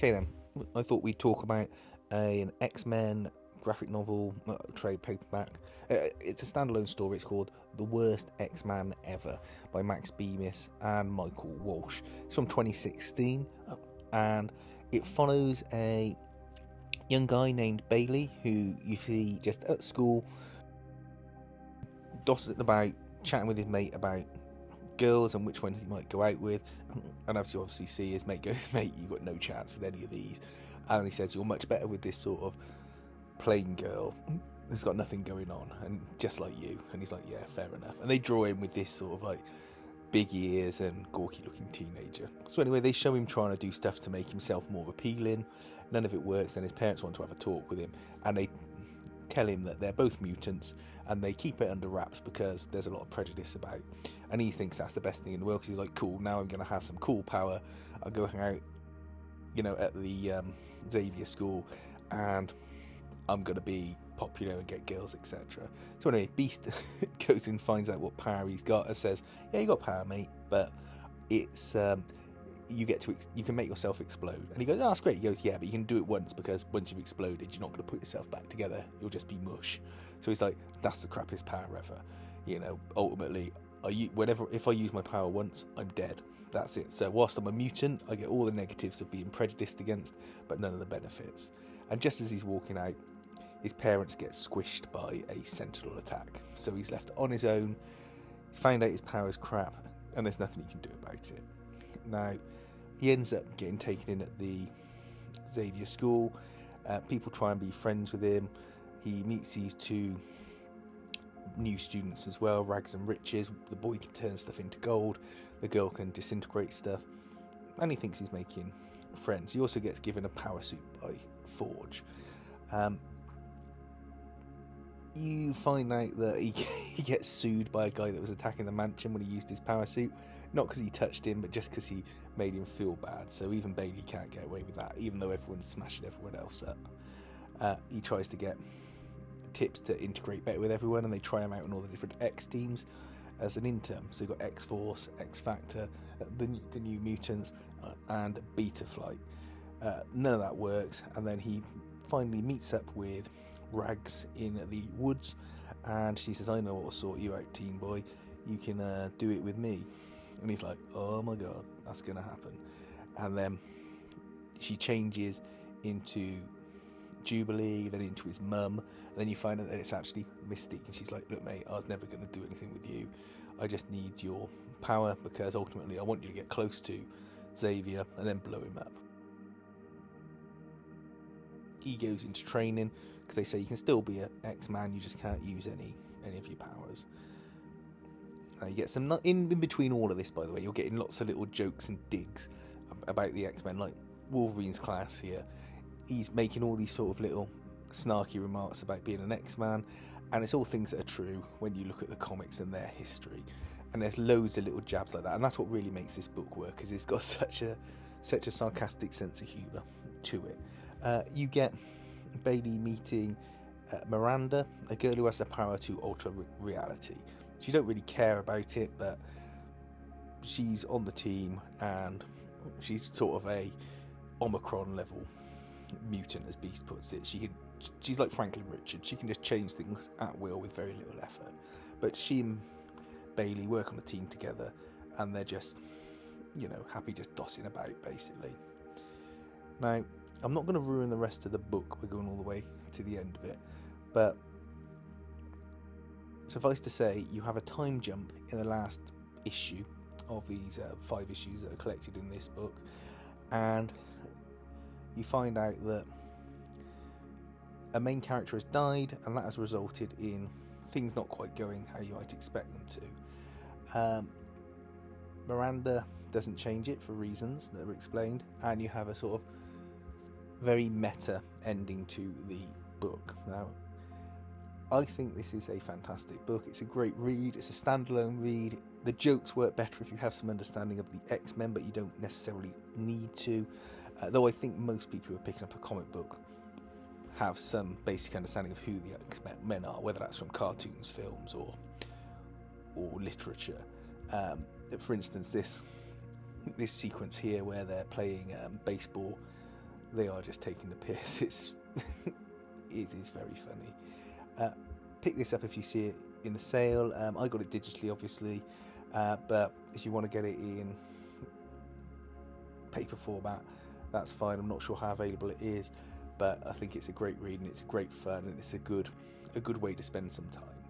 Okay then, I thought we'd talk about an X-Men graphic novel, trade paperback. It's a standalone story. It's called The Worst X-Man Ever by Max Bemis and Michael Walsh. It's from 2016, and it follows a young guy named Bailey who you see just at school, dossing about, chatting with his mate about girls and which ones he might go out with. And as you obviously see, his mate goes, "Mate, you got no chance with any of these." And he says, "You're much better with this sort of plain girl that's got nothing going on, and just like you." And he's like, "Yeah, fair enough." And they draw him with this sort of like big ears and gawky looking teenager. So anyway, they show him trying to do stuff to make himself more appealing. None of it works, and his parents want to have a talk with him, and they tell him that they're both mutants, and they keep it under wraps because there's a lot of prejudice about. And he thinks that's the best thing in the world, because he's like, "Cool, now I'm going to have some cool power. I'll go hang out, at the Xavier school, and I'm going to be popular and get girls, etc." So anyway, Beast goes and finds out what power he's got and says, "Yeah, you got power, mate, but it's you can make yourself explode." And he goes, "Oh, that's great." He goes, "Yeah, but you can do it once, because once you've exploded, you're not going to put yourself back together. You'll just be mush." So he's like, "That's the crappiest power ever. Ultimately, if I use my power once, I'm dead. That's it. So whilst I'm a mutant, I get all the negatives of being prejudiced against, but none of the benefits." And just as he's walking out, his parents get squished by a sentinel attack. So he's left on his own. He's found out his power's crap, and there's nothing he can do about it. Now, he ends up getting taken in at the Xavier school. People try and be friends with him. He meets these two new students as well, Rags and Riches. The boy can turn stuff into gold. The girl can disintegrate stuff. And he thinks he's making friends. He also gets given a power suit by Forge. You find out that he gets sued by a guy that was attacking the mansion when he used his power suit. Not because he touched him, but just because he made him feel bad. So even Bailey can't get away with that, even though everyone's smashing everyone else up. He tries to get tips to integrate better with everyone, and they try him out on all the different X teams as an intern. So you've got X-Force, X-Factor, the New Mutants, and Beta Flight. None of that works, and then he finally meets up with Rags in the woods, and she says, "I know what will sort you out, teen boy. You can do it with me." And he's like, "Oh my god, that's gonna happen." And then she changes into Jubilee, then into his mum, and then you find out that it's actually Mystique, and she's like, "Look, mate, I was never going to do anything with you. I just need your power, because ultimately I want you to get close to Xavier and then blow him up." He goes into training, because they say you can still be an X-Man, you just can't use any of your powers. You get some in between all of this, by the way. You're getting lots of little jokes and digs about the X-Men, like Wolverine's class here. He's making all these sort of little snarky remarks about being an X-Man, and it's all things that are true when you look at the comics and their history. And there's loads of little jabs like that, and that's what really makes this book work, because it's got such a sarcastic sense of humour to it. You get Bailey meeting Miranda, a girl who has the power to alter reality. She don't really care about it, but she's on the team, and she's sort of a Omicron level mutant, as Beast puts it. She's like Franklin Richards. She can just change things at will with very little effort. But she and Bailey work on a team together, and they're just, happy just dossing about, basically. Now, I'm not going to ruin the rest of the book. We're going all the way to the end of it, but suffice to say, you have a time jump in the last issue of these 5 issues that are collected in this book, and you find out that a main character has died, and that has resulted in things not quite going how you might expect them to. Miranda doesn't change it for reasons that are explained, and you have a sort of very meta ending to the book. Now, I think this is a fantastic book. It's a great read. It's a standalone read. The jokes work better if you have some understanding of the X-Men, but you don't necessarily need to. Though I think most people who are picking up a comic book have some basic understanding of who the X-Men are, whether that's from cartoons, films, or literature. For instance, this sequence here where they're playing baseball they are just taking the piss. It is very funny. Pick this up if you see it in the sale. I got it digitally, obviously, but if you want to get it in paper format, that's fine. I'm not sure how available it is, but I think it's a great read and it's a great fun and it's a good way to spend some time.